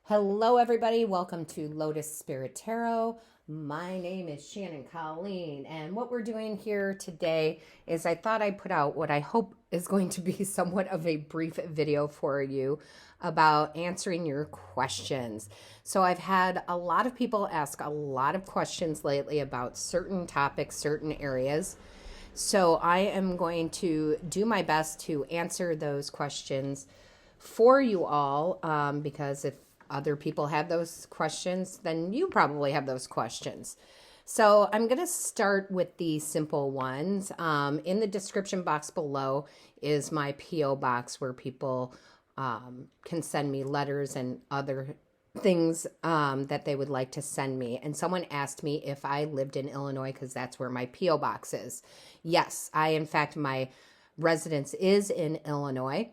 Hello, everybody. Welcome to Lotus Spirit Tarot. My name is Shannon Colleen, and what we're doing here today is I thought I'd put out what I hope is going to be somewhat of a brief video for you about answering your questions. So I've had a lot of people ask a lot of questions lately about certain topics, certain areas. So I am going to do my best to answer those questions for you all, because if other people have those questions, then you probably have those questions. So I'm going to start with the simple ones. In the description box below is my P.O. box where people can send me letters and other things that they would like to send me. And someone asked me if I lived in Illinois because that's where my P.O. box is. Yes, in fact, my residence is in Illinois.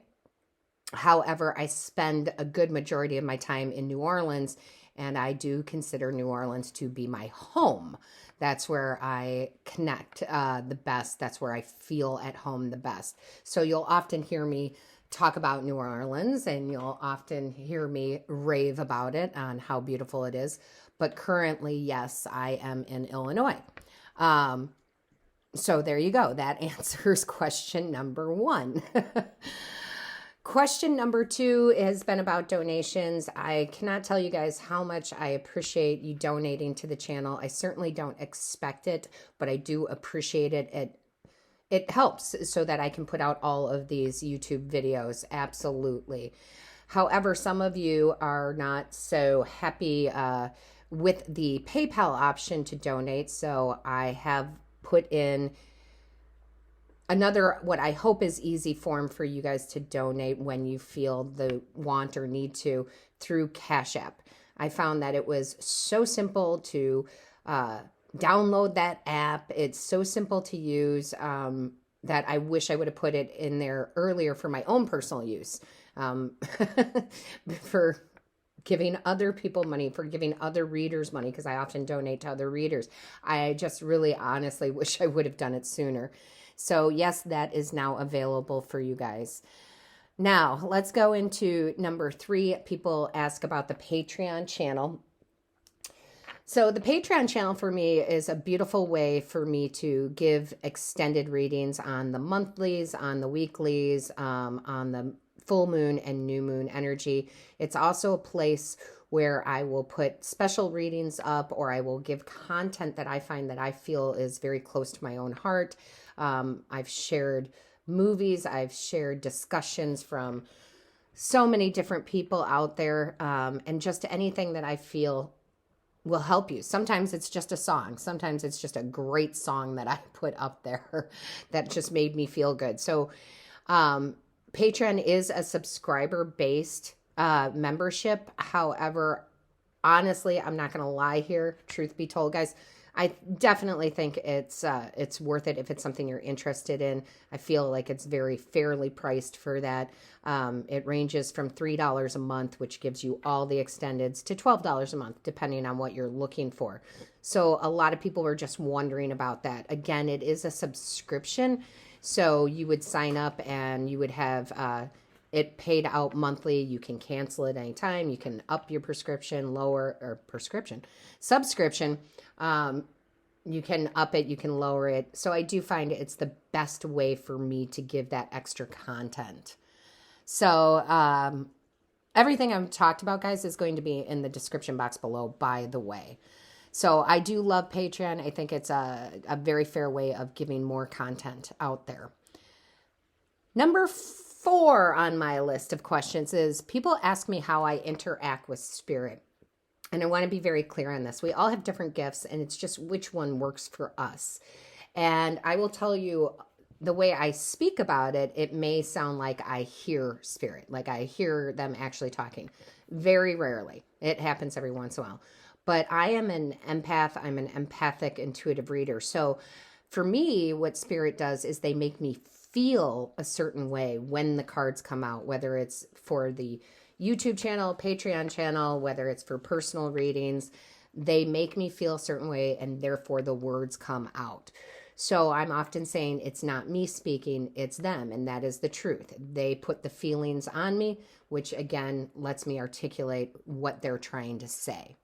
However, I spend a good majority of my time in New Orleans, and I do consider New Orleans to be my home. That's where I connect the best. That's where I feel at home the best. So you'll often hear me talk about New Orleans, and you'll often hear me rave about it on how beautiful it is. But currently, yes, I am in Illinois. So there you go. That answers question number one. Question number two has been about donations. I cannot tell you guys how much I appreciate you donating to the channel. I certainly don't expect it, but I do appreciate it. It helps so that I can put out all of these YouTube videos. Absolutely. However, some of you are not so happy with the PayPal option to donate. So I have put in another, what I hope is easy form for you guys to donate when you feel the want or need to, through CashApp. I found that it was so simple to download that app. It's so simple to use that I wish I would have put it in there earlier for my own personal use, for giving other people money, for giving other readers money, because I often donate to other readers. I just really honestly wish I would have done it sooner. So yes, that is now available for you guys. Now, let's go into number three. People ask about the Patreon channel. So the Patreon channel for me is a beautiful way for me to give extended readings on the monthlies, on the weeklies, on the full moon and new moon energy. It's also a place where I will put special readings up, or I will give content that I find that I feel is very close to my own heart. I've shared movies, I've shared discussions from so many different people out there, and just anything that I feel will help you. Sometimes it's just a song. Sometimes it's just a great song that I put up there that just made me feel good. So Patreon is a subscriber-based membership. However, honestly, I'm not going to lie here. Truth be told, guys, I definitely think it's worth it if it's something you're interested in. I feel like it's very fairly priced for that. It ranges from $3 a month, which gives you all the extendeds, to $12 a month, depending on what you're looking for. So a lot of people were just wondering about that. Again, it is a subscription. So you would sign up and you would have it paid out monthly. You can cancel it anytime. You can up your subscription. You can up it, you can lower it. So I do find it's the best way for me to give that extra content. So everything I've talked about, guys, is going to be in the description box below, by the way. So I do love Patreon. I think it's a very fair way of giving more content out there. Number 4 on my list of questions is people ask me how I interact with spirit. And I want to be very clear on this. We all have different gifts, and it's just which one works for us. And I will tell you, the way I speak about it, it may sound like I hear spirit, like I hear them actually talking. Very rarely. It happens every once in a while. But I am an empath. I'm an empathic, intuitive reader. So for me, what spirit does is they make me feel a certain way when the cards come out, whether it's for the YouTube channel, Patreon channel, whether it's for personal readings. They make me feel a certain way, and therefore the words come out. So I'm often saying it's not me speaking, it's them. And that is the truth. They put the feelings on me, which again lets me articulate what they're trying to say.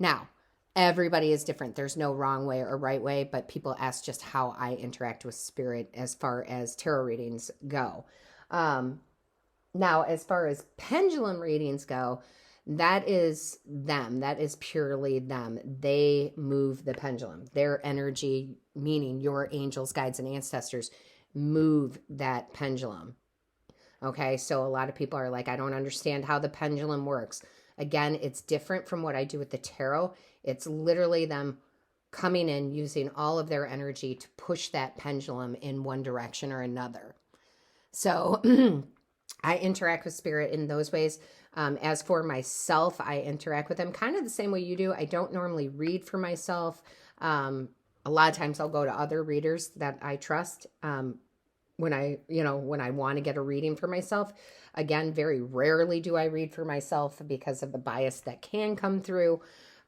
Now, everybody is different. There's no wrong way or right way, but people ask just how I interact with spirit as far as tarot readings go. Now, as far as pendulum readings go, that is them. That is purely them. They move the pendulum. Their energy, meaning your angels, guides, and ancestors, move that pendulum. Okay, so a lot of people are like, I don't understand how the pendulum works. Again, it's different from what I do with the tarot. It's literally them coming in, using all of their energy to push that pendulum in one direction or another. So I interact with spirit in those ways. As for myself, I interact with them kind of the same way you do. I don't normally read for myself. A lot of times I'll go to other readers that I trust when I want to get a reading for myself. Again, very rarely do I read for myself because of the bias that can come through.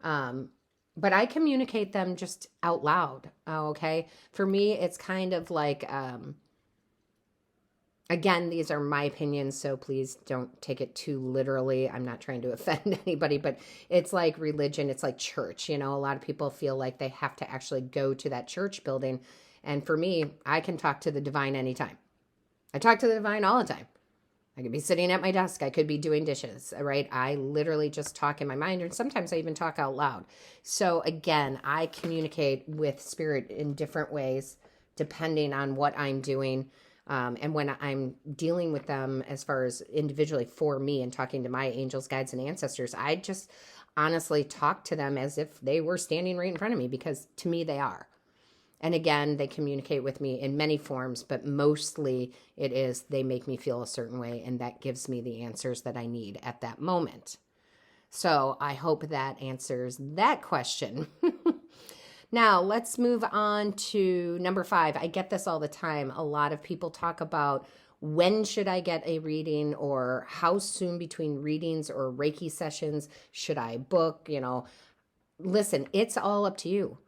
But I communicate them just out loud. Okay. For me, it's kind of like, again, these are my opinions, so please don't take it too literally. I'm not trying to offend anybody, but it's like religion. It's like church. A lot of people feel like they have to actually go to that church building. And for me, I can talk to the divine anytime. I talk to the divine all the time. I could be sitting at my desk. I could be doing dishes, right? I literally just talk in my mind, and sometimes I even talk out loud. So again, I communicate with spirit in different ways, depending on what I'm doing. And when I'm dealing with them as far as individually for me and talking to my angels, guides, and ancestors, I just honestly talk to them as if they were standing right in front of me, because to me they are. And again, they communicate with me in many forms, but mostly it is they make me feel a certain way, and that gives me the answers that I need at that moment. So I hope that answers that question. Now, let's move on to number 5. I get this all the time. A lot of people talk about when should I get a reading, or how soon between readings or Reiki sessions should I book? Listen, it's all up to you.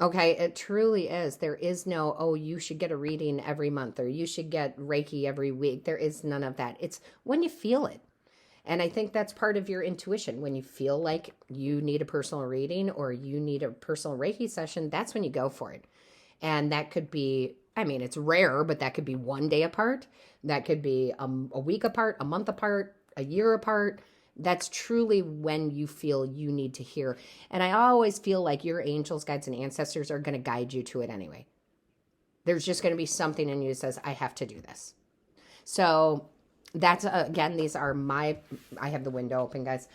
Okay, it truly is. There is no, oh, you should get a reading every month, or you should get Reiki every week. There is none of that. It's when you feel it. And I think that's part of your intuition. When you feel like you need a personal reading or you need a personal Reiki session, that's when you go for it. And that could be, it's rare, but that could be one day apart. That could be a week apart, a month apart, a year apart. That's truly when you feel you need to hear. And I always feel like your angels, guides, and ancestors are going to guide you to it anyway. There's just going to be something in you that says, I have to do this. So that's, again, these are I have the window open, guys.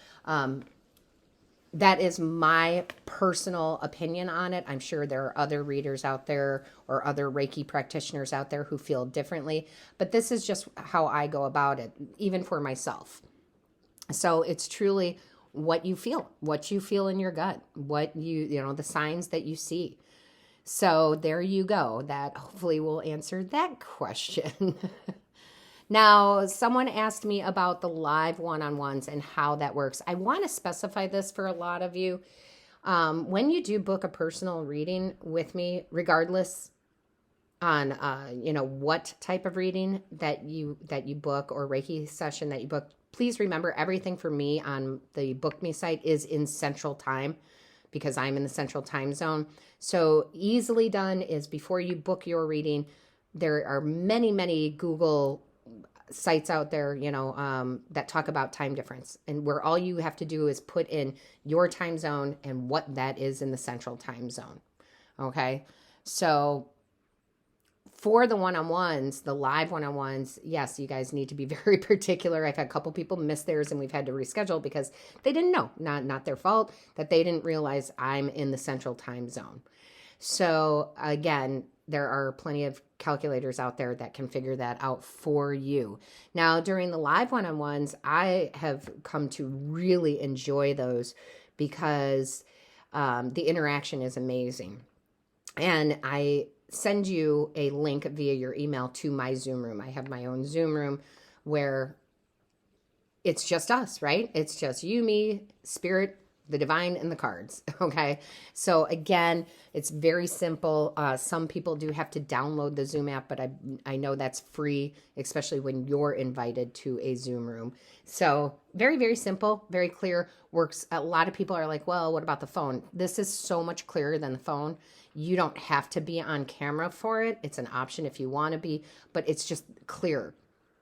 That is my personal opinion on it. I'm sure there are other readers out there or other Reiki practitioners out there who feel differently, but this is just how I go about it, even for myself. So it's truly what you feel in your gut, what the signs that you see. So there you go. That hopefully will answer that question. Now, someone asked me about the live one-on-ones and how that works. I want to specify this for a lot of you. When you do book a personal reading with me, regardless on what type of reading that you book or Reiki session that you book, please remember everything for me on the Book Me site is in Central Time, because I'm in the Central Time Zone. So easily done is before you book your reading, there are many, many Google sites out there, that talk about time difference, and where all you have to do is put in your time zone and what that is in the Central Time Zone. Okay. So for the one-on-ones, the live one-on-ones, yes, you guys need to be very particular. I've had a couple people miss theirs and we've had to reschedule because they didn't know, not their fault, that they didn't realize I'm in the Central Time Zone. So again, there are plenty of calculators out there that can figure that out for you. Now, during the live one-on-ones, I have come to really enjoy those because the interaction is amazing. And I send you a link via your email to my Zoom room. I have my own Zoom room where it's just us, right? It's just you, me, spirit, the divine and the cards. Okay. So again, it's very simple. Some people do have to download the Zoom app, but I know that's free, especially when you're invited to a Zoom room. So very, very simple, very clear, works. A lot of people are like, well, what about the phone? This is so much clearer than the phone. You don't have to be on camera for it. It's an option if you want to be, but it's just clear.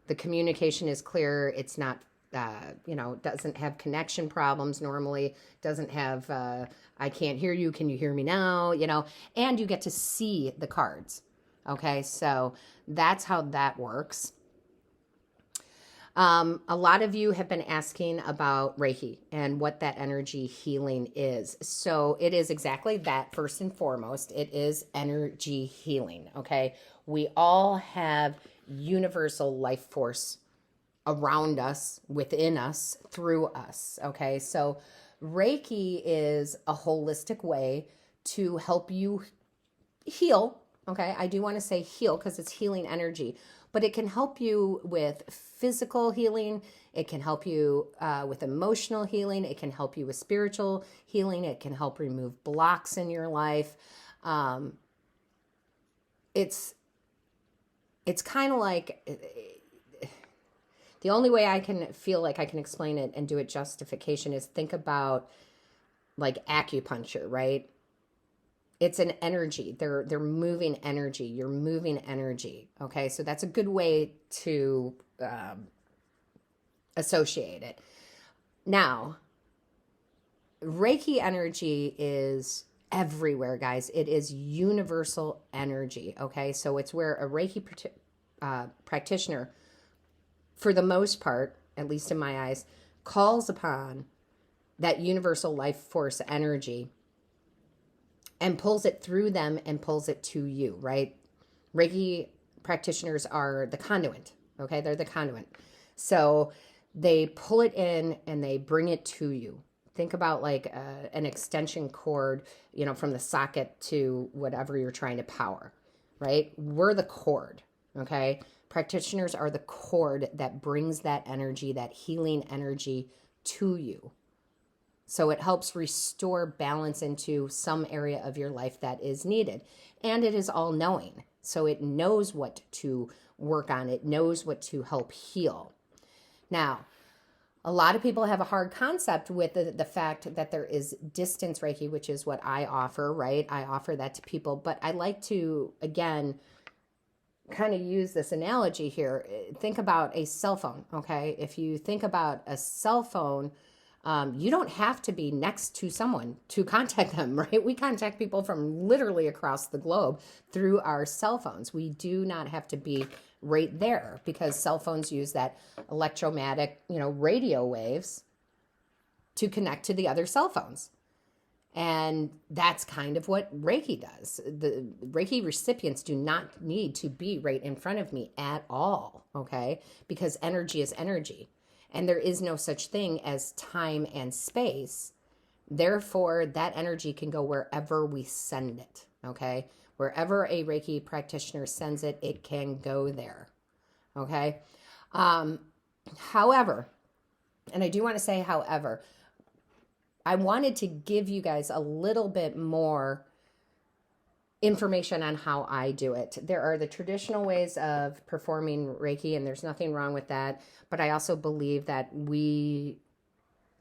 The communication is clear. It's not doesn't have connection problems normally, doesn't have, I can't hear you, can you hear me now, and you get to see the cards. Okay, so that's how that works. A lot of you have been asking about Reiki and what that energy healing is. So it is exactly that. First and foremost, it is energy healing. Okay, we all have universal life force around us, within us, through us. Okay, so Reiki is a holistic way to help you heal. Okay, I do want to say heal because it's healing energy, but it can help you with physical healing. It can help you with emotional healing. It can help you with spiritual healing. It can help remove blocks in your life. It's kind of like, the only way I can feel like I can explain it and do it justification is think about like acupuncture, right? It's an energy. They're moving energy. You're moving energy. Okay, so that's a good way to associate it. Now, Reiki energy is everywhere, guys. It is universal energy. Okay, so it's where a Reiki practitioner, for the most part, at least in my eyes, calls upon that universal life force energy and pulls it through them and pulls it to you, right? Reiki practitioners are the conduit, okay? They're the conduit. So they pull it in and they bring it to you. Think about like an extension cord, from the socket to whatever you're trying to power, right? We're the cord, okay? Practitioners are the cord that brings that energy, that healing energy to you. So it helps restore balance into some area of your life that is needed. And it is all knowing. So it knows what to work on. It knows what to help heal. Now, a lot of people have a hard concept with the fact that there is distance Reiki, which is what I offer, right? I offer that to people. But I like to, again, kind of use this analogy here. Think about a cell phone, okay? If you think about a cell phone, you don't have to be next to someone to contact them, right? We contact people from literally across the globe through our cell phones. We do not have to be right there because cell phones use that electromagnetic, radio waves to connect to the other cell phones. And that's kind of what Reiki does. The Reiki recipients do not need to be right in front of me at all, okay? Because energy is energy. And there is no such thing as time and space. Therefore, that energy can go wherever we send it, okay? Wherever a Reiki practitioner sends it, it can go there, okay? However, and I do want to say however, I wanted to give you guys a little bit more information on how I do it. There are the traditional ways of performing Reiki, and there's nothing wrong with that. But I also believe that we,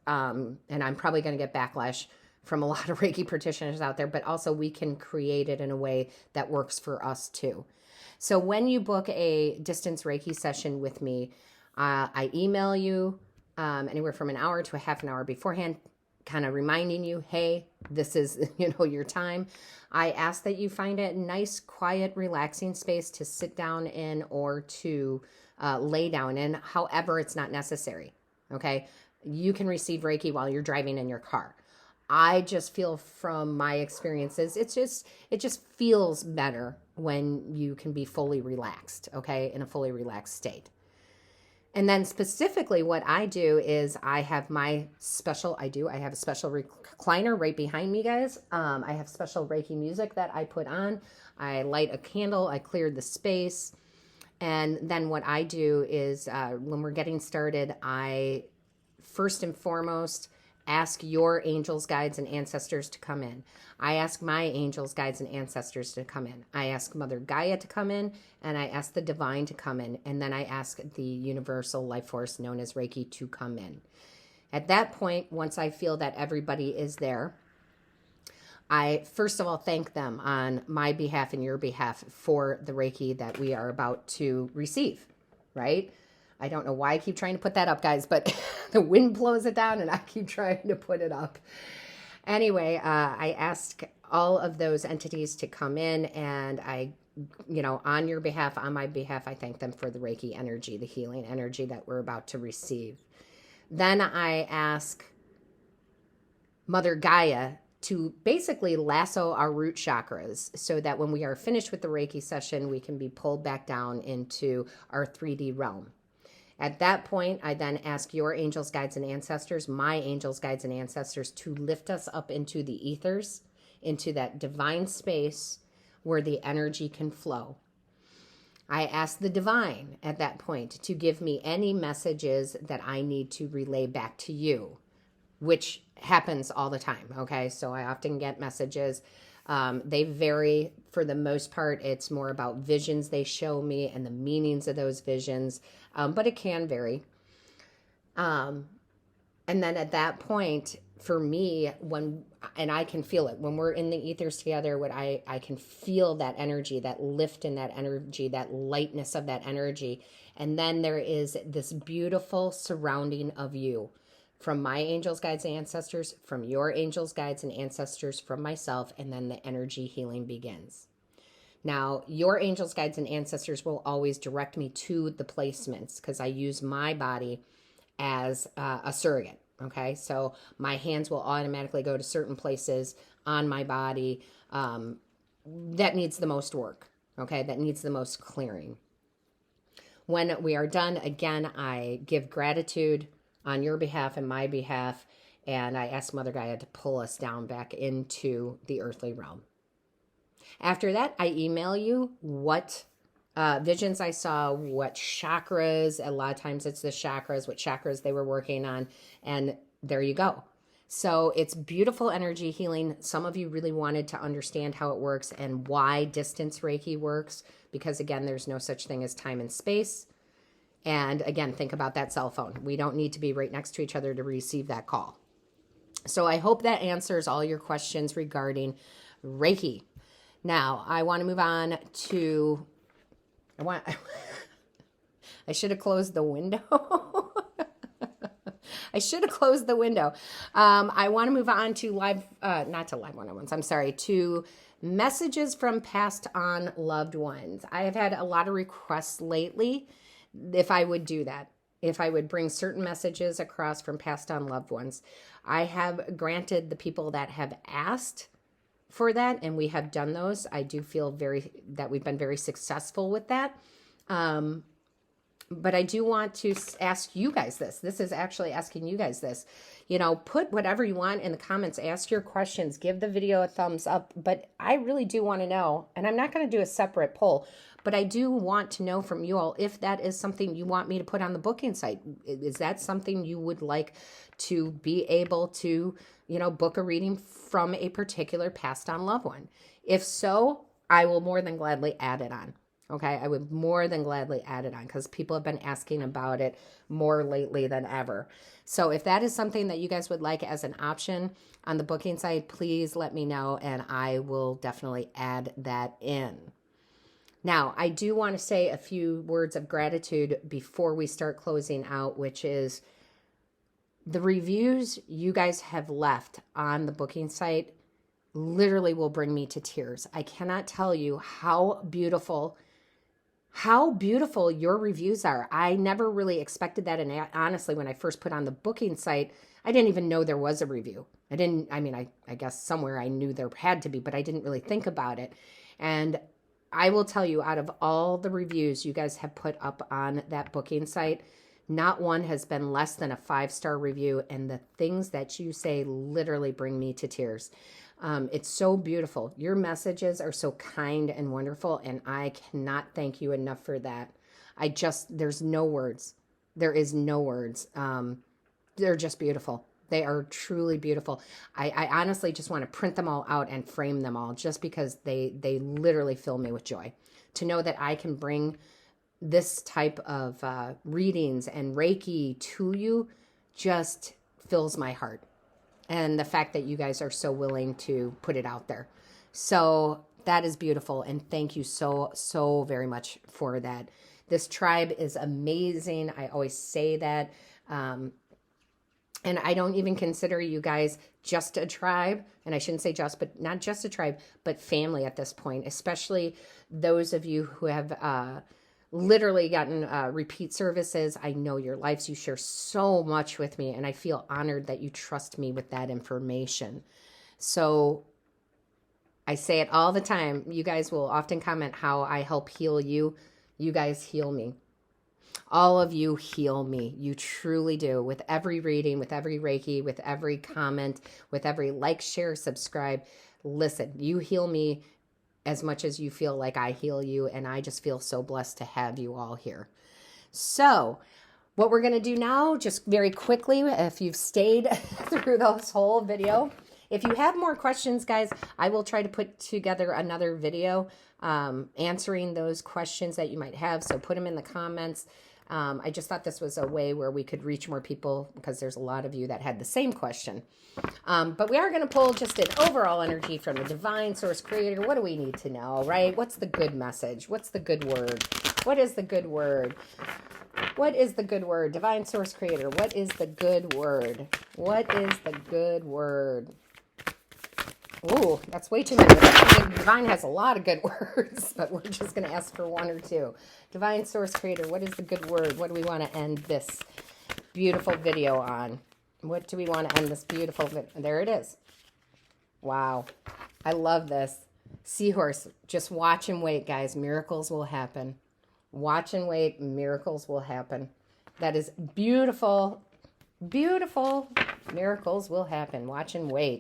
and I'm probably going to get backlash from a lot of Reiki practitioners out there, but also we can create it in a way that works for us too. So when you book a distance Reiki session with me, I email you anywhere from an hour to a half an hour beforehand, kind of reminding you, hey, this is, your time. I ask that you find a nice, quiet, relaxing space to sit down in or to lay down in. However, it's not necessary, okay? You can receive Reiki while you're driving in your car. I just feel from my experiences, it just feels better when you can be fully relaxed, okay, in a fully relaxed state. And then specifically what I do is I have a special recliner right behind me, guys. I have special Reiki music that I put on. I light a candle. I clear the space. And then what I do is when we're getting started, I first and foremost ask your angels, guides, and ancestors to come in. I ask my angels, guides, and ancestors to come in. I ask Mother Gaia to come in, and I ask the divine to come in, and then I ask the universal life force known as Reiki to come in. At that point, once I feel that everybody is there, I first of all thank them on my behalf and your behalf for the Reiki that we are about to receive, right? I don't know why I keep trying to put that up, guys, but the wind blows it down and I keep trying to put it up. Anyway, I ask all of those entities to come in, and I, on your behalf, on my behalf, I thank them for the Reiki energy, the healing energy that we're about to receive. Then I ask Mother Gaia to basically lasso our root chakras so that when we are finished with the Reiki session, we can be pulled back down into our 3D realm. At that point, I then ask your angels, guides, and ancestors, my angels, guides, and ancestors, to lift us up into the ethers, into that divine space where the energy can flow. I ask the divine at that point to give me any messages that I need to relay back to you, which happens all the time, okay? So I often get messages. They vary. For the most part, it's more about visions they show me and the meanings of those visions, but it can vary. And then at that point, for me, and I can feel it, when we're in the ethers together, I can feel that energy, that lift in that energy, that lightness of that energy. And then there is this beautiful surrounding of you. From my angels, guides, and ancestors, from your angels, guides, and ancestors, from myself, and then the energy healing begins. Now, your angels, guides, and ancestors will always direct me to the placements because I use my body as a surrogate, okay? So my hands will automatically go to certain places on my body that needs the most work, okay? That needs the most clearing. When we are done, again, I give gratitude on your behalf and my behalf, and I ask Mother Gaia to pull us down back into the earthly realm. After that, I email you what visions I saw, what chakras, a lot of times it's the chakras, what chakras they were working on, and there you go. So it's beautiful energy healing. Some of you really wanted to understand how it works and why distance Reiki works, because again, there's no such thing as time and space. And again, think about that cell phone. We don't need to be right next to each other to receive that call. So I hope that answers all your questions regarding Reiki. Now, I want to move on to, I should have closed the window. I should have closed the window. I want to move on to not to live one-on-ones, to messages from passed on loved ones. I have had a lot of requests lately if I would do that, if I would bring certain messages across from passed on loved ones. I have granted the people that have asked for that, and we have done those. I do feel that we've been very successful with that. But I do want to ask you guys this. This is actually asking you guys this. Put whatever you want in the comments. Ask your questions. Give the video a thumbs up. But I really do want to know, and I'm not going to do a separate poll, but I do want to know from you all if that is something you want me to put on the booking site. Is that something you would like to be able to, book a reading from a particular passed on loved one? If so, I will more than gladly add it on. Okay, I would more than gladly add it on because people have been asking about it more lately than ever. So if that is something that you guys would like as an option on the booking site, please let me know and I will definitely add that in. Now, I do want to say a few words of gratitude before we start closing out, which is the reviews you guys have left on the booking site literally will bring me to tears. I cannot tell you how beautiful your reviews are. I never really expected that. And honestly, when I first put on the booking site, I didn't even know there was a review. I guess somewhere I knew there had to be, but I didn't really think about it. And I will tell you, out of all the reviews you guys have put up on that booking site, not one has been less than a 5-star review. And the things that you say literally bring me to tears. It's so beautiful. Your messages are so kind and wonderful, and I cannot thank you enough for that. There's no words. There is no words. They're just beautiful. They are truly beautiful. I honestly just want to print them all out and frame them all just because they literally fill me with joy. To know that I can bring this type of readings and Reiki to you just fills my heart. And the fact that you guys are so willing to put it out there. So that is beautiful. And thank you so very much for that. This tribe is amazing. I always say that. And I don't even consider you guys just a tribe. And I shouldn't say just, but not just a tribe, but family at this point, especially those of you who have literally gotten repeat services. I know your lives. You share so much with me, and I feel honored that you trust me with that information. So I say it all the time. You guys will often comment how I help heal you. You guys heal me. All of you heal me. You truly do. With every reading, with every Reiki, with every comment, with every like, share, subscribe. Listen, you heal me as much as you feel like I heal you. And I just feel so blessed to have you all here. So what we're going to do now, just very quickly, if you've stayed through this whole video, if you have more questions, guys, I will try to put together another video answering those questions that you might have. So put them in the comments. I just thought this was a way where we could reach more people because there's a lot of you that had the same question. But we are going to pull just an overall energy from the Divine Source Creator. What do we need to know, right? What's the good message? What's the good word? What is the good word? What is the good word? Divine Source Creator, what is the good word? What is the good word? Ooh, that's way too many. I mean, Divine has a lot of good words, but we're just going to ask for one or two. Divine Source Creator, what is the good word? What do we want to end this beautiful video on? What do we want to end this beautiful video? There it is. Wow. I love this. Seahorse, just watch and wait, guys. Miracles will happen. Watch and wait. Miracles will happen. That is beautiful. Beautiful. Miracles will happen. Watch and wait.